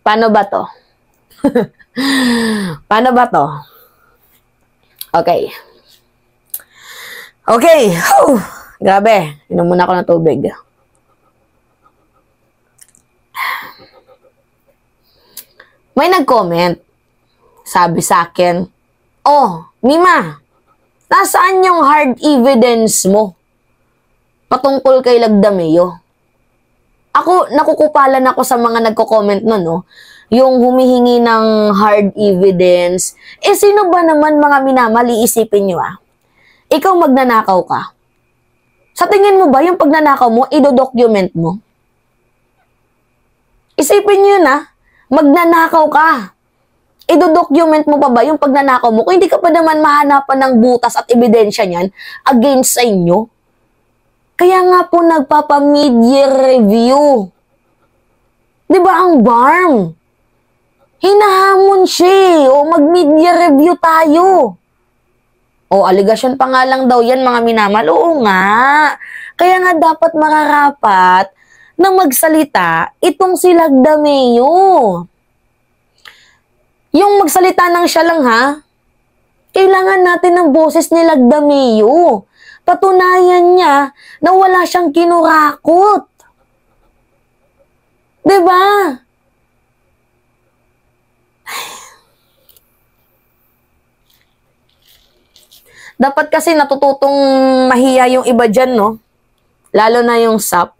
Paano ba to? Paano ba to? Okay. Okay. Grabe. Inom muna ako ng tubig. May nag-comment. Sabi sa akin, "Oh, Mima, nasaan yung hard evidence mo patungkol kay Lagdameo?" Ako, nakukupalan ako sa mga nagko-comment nun, no? Yung humihingi ng hard evidence. Sino ba naman mga minamali, isipin nyo, Ikaw magnanakaw ka. Sa tingin mo ba, yung pagnanakaw mo, idodocument mo? Isipin nyo na, magnanakaw ka. Idodocument mo pa ba yung pagnanakaw mo? Kung hindi ka pa naman mahanapan ng butas at ebidensya niyan against sa inyo, kaya nga po nagpapa-mid-year review. Di ba ang BARM? Hinahamon siya. O mag-mid-year review tayo. O aligasyon pa nga lang daw yan mga minamal. Oo nga. Kaya nga dapat mararapat na magsalita itong si Lagdameo. Yung magsalita ng siya lang kailangan natin ng boses ni Lagdameo. Patunayan niya na wala siyang kinurakot. Diba? Dapat kasi natututong mahiya yung iba dyan, no? Lalo na yung SAP.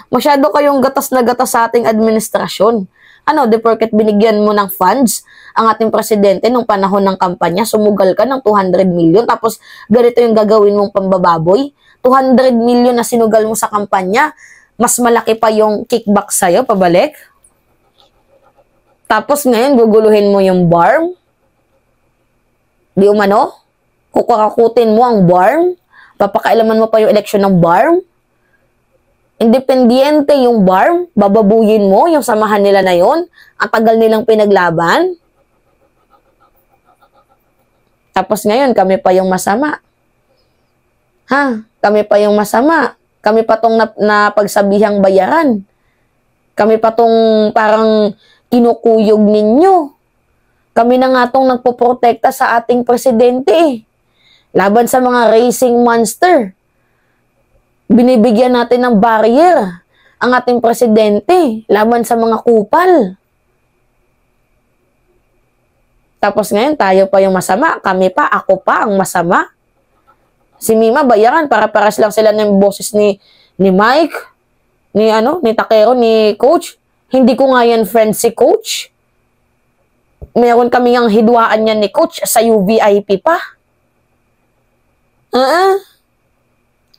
Masyado kayong gatas na gatas sa ating administrasyon. Di porket binigyan mo ng funds ang ating presidente nung panahon ng kampanya, sumugal ka ng 200 million, tapos ganito yung gagawin mong pambababoy. 200 million na sinugal mo sa kampanya, mas malaki pa yung kickback sa'yo, pabalik. Tapos ngayon, guguluhin mo yung BARM. Di umano? Kukakakutin mo ang BARM. Papakailaman mo pa yung eleksyon ng BARM. Independiente yung BARM. Bababuyin mo yung samahan nila na yon. Ang tagal nilang pinaglaban. Tapos ngayon, kami pa yung masama. Kami pa yung masama. Kami pa tong napagsabihang bayaran. Kami pa tong parang kinukuyog ninyo. Kami na nga tong nagpoprotekta sa ating presidente. Laban sa mga racing monster. Binibigyan natin ng barrier ang ating presidente. Laban sa mga kupal. Tapos ngayon, tayo pa yung masama. Kami pa, ako pa ang masama. Si Mima, bayaran. Para-paras lang sila ng boses ni Mike, ni Takero, ni Coach. Hindi ko nga yan friend si Coach. Meron kami ang hidwaan niyan ni Coach sa UVIP pa.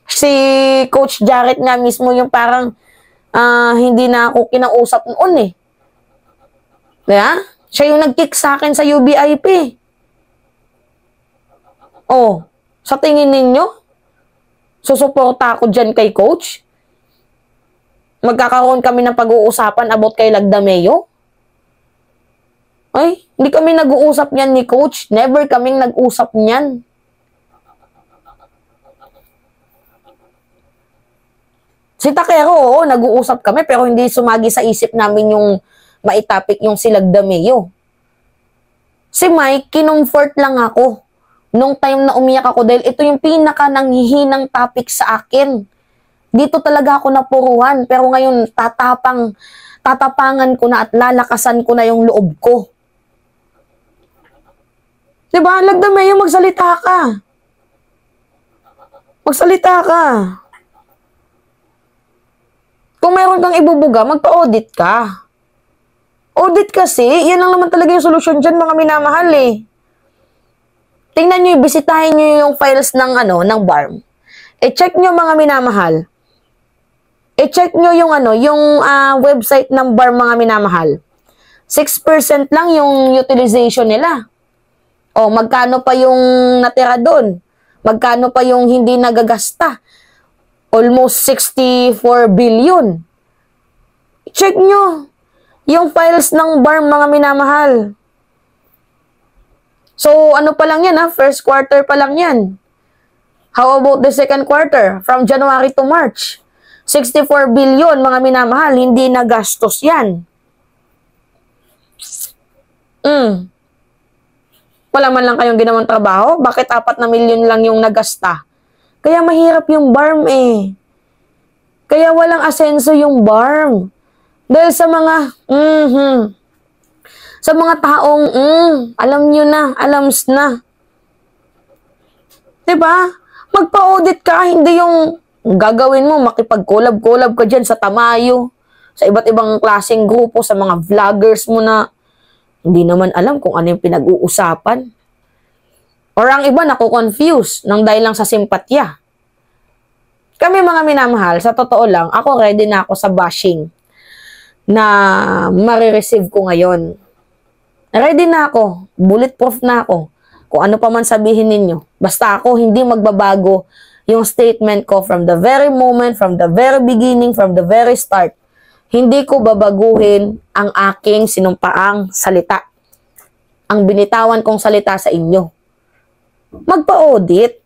Si Coach Jarrett nga mismo yung parang hindi na ako kinausap noon Diba? Siya yung nag-kick sa akin sa UVIP. Sa tingin ninyo, susuporta ako dyan kay Coach? Magkakaroon kami ng pag-uusapan about kay Lagdameo? Ay, hindi kami nag-uusap niyan ni Coach. Never kaming nag-usap niyan. Si Takero, nag-uusap kami pero hindi sumagi sa isip namin yung maitapik yung si Lagdameo. Si Mike, kinumfort lang ako nung time na umiyak ako dahil ito yung pinaka nanghihinang topic sa akin. Dito talaga ako napuruhan pero ngayon tatapangan ko na at lalakasan ko na yung loob ko. Diba? Lagdameo, magsalita ka. Magsalita ka. Kung meron kang ibubuga, magpa-audit ka. Audit kasi, yan lang naman talaga yung solusyon dyan, mga minamahal Tingnan nyo, bisitahin nyo yung files ng BARM. I-check nyo mga minamahal. I-check nyo yung website ng BARM mga minamahal. 6% lang yung utilization nila. Magkano pa yung natira doon? Magkano pa yung hindi nagagasta? Almost 64 billion. Check nyo yung files ng BARM mga minamahal. So, pa lang yan First quarter pa lang yan. How about the second quarter? From January to March. 64 billion mga minamahal. Hindi nagastos yan. Wala man lang kayong ginawang trabaho? Bakit 4 na milyon lang yung nagasta? Kaya mahirap yung BARM eh. Kaya walang asenso yung BARM. Dahil sa mga, sa mga taong, alam nyo na, alams na. Diba? Magpa-audit ka, hindi yung gagawin mo, makipag-collab-collab ka dyan sa Tamayo, sa iba't ibang klaseng grupo, sa mga vloggers mo na hindi naman alam kung ano yung pinag-uusapan. Or ang iba naku-confuse nang dahil lang sa simpatya. Kami mga minamahal, sa totoo lang, ako ready na ako sa bashing na marireceive ko ngayon. Ready na ako, bulletproof na ako. Kung ano pa man sabihin ninyo. Basta ako hindi magbabago yung statement ko from the very moment, from the very beginning, from the very start. Hindi ko babaguhin ang aking sinumpaang salita. Ang binitawan kong salita sa inyo. Magpa-audit.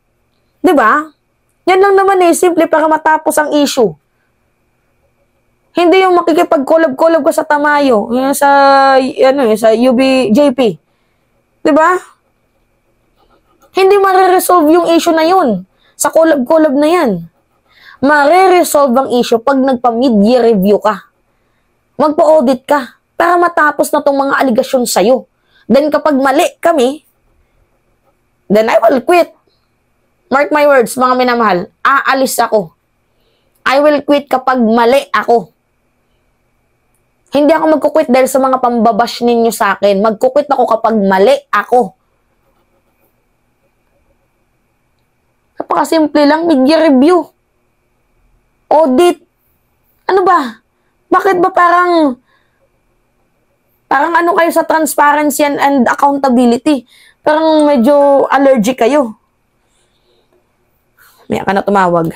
Diba? Yan lang naman eh, simple para matapos ang issue. Hindi yung makikipag-collab-collab ka sa Tamayo, yung sa UBJP. Diba? Hindi mariresolve yung issue na yun. Sa collab-collab na yan. Mariresolve ang issue pag nagpa-mid-year review ka. Magpa-audit ka para matapos na tong mga aligasyon sa'yo. Then kapag mali kami, then I will quit. Mark my words, mga minamahal, aalis ako. I will quit kapag mali ako. Hindi ako magkukwit dahil sa mga pambabash ninyo sa akin. Magkukwit ako kapag mali ako. Napakasimple lang, mid-year review. Audit. Ano ba? Bakit ba parang ano kayo sa transparency and accountability? Parang medyo allergic kayo. May ka na tumawag.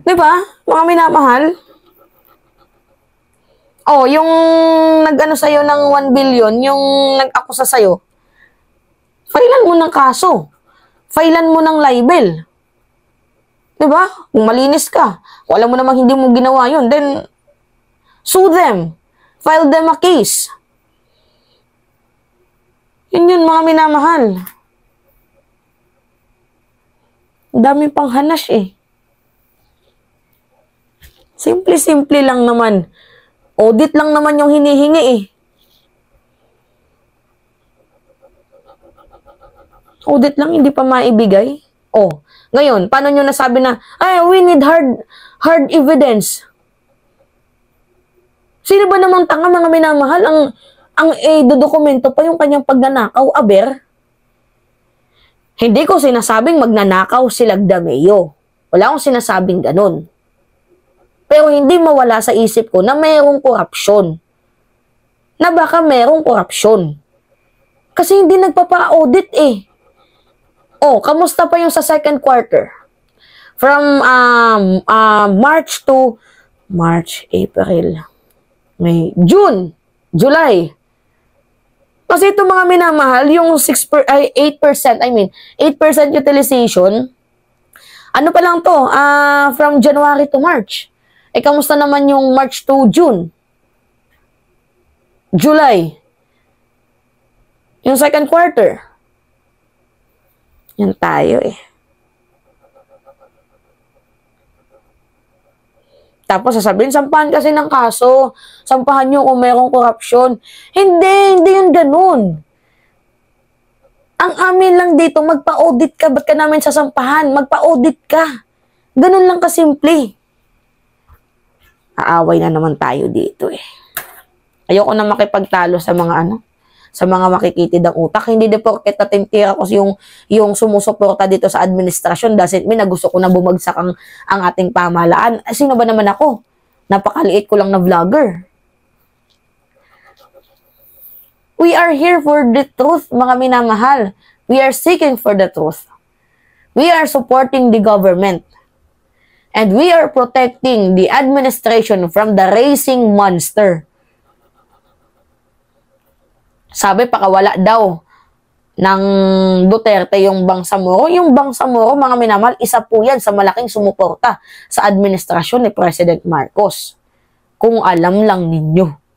Diba? Mga minamahal. Oh, yung nag-ano sa'yo ng 1 billion, yung nag-akusa sa'yo, failan mo ng kaso. Failan mo ng libel. Diba? Kung malinis ka, kung alam mo namang hindi mo ginawa yun, then sue them. File them a case. Yun mga minamahal. Dami pang hanas eh. Simple-simple lang naman. Audit lang naman yung hinihingi eh. Audit lang, hindi pa maibigay. Oh, ngayon, paano nyo nasabi na, ay, we need hard evidence. Sino ba namang tanga mga minamahal ang dokumento pa yung kanyang pagnanakaw, aber? Hindi ko sinasabing magnanakaw si Lagdameo. Wala akong sinasabing ganun. Pero hindi mawala sa isip ko na mayroong korupsyon. Na baka mayroong korupsyon. Kasi hindi nagpapa-audit eh. Oh, kamusta pa yung sa second quarter? From March to April, May, June, July. Kasi ito mga minamahal, yung 8% utilization, ano pa lang to, from January to March. Eh, kamusta naman yung March to June? July. Yung second quarter. Yan tayo eh. Tapos sasabihin, sampahan kasi ng kaso. Sampahan nyo kung mayroong korupsyon. Hindi yun ganun. Ang amin lang dito, magpa-audit ka. Ba't ka namin sasampahan? Magpa-audit ka. Ganun lang kasimple. Aaway na naman tayo dito eh. Ayoko na makipagtalo sa mga sa mga makikitid ang utak. Hindi de porket natintira ko yung sumusuporta dito sa administrasyon doesn't mean na gusto ko na bumagsak ang ating pamahalaan. Sino ba naman ako? Napakaliit ko lang na vlogger. We are here for the truth, mga minamahal. We are seeking for the truth. We are supporting the government. And we are protecting the administration from the racing monster. Sabi, pakawala daw ng Duterte yung Bangsamoro. Yung Bangsamoro, mga minamahal, isa po yan sa malaking sumuporta sa administrasyon ni President Marcos. Kung alam lang ninyo.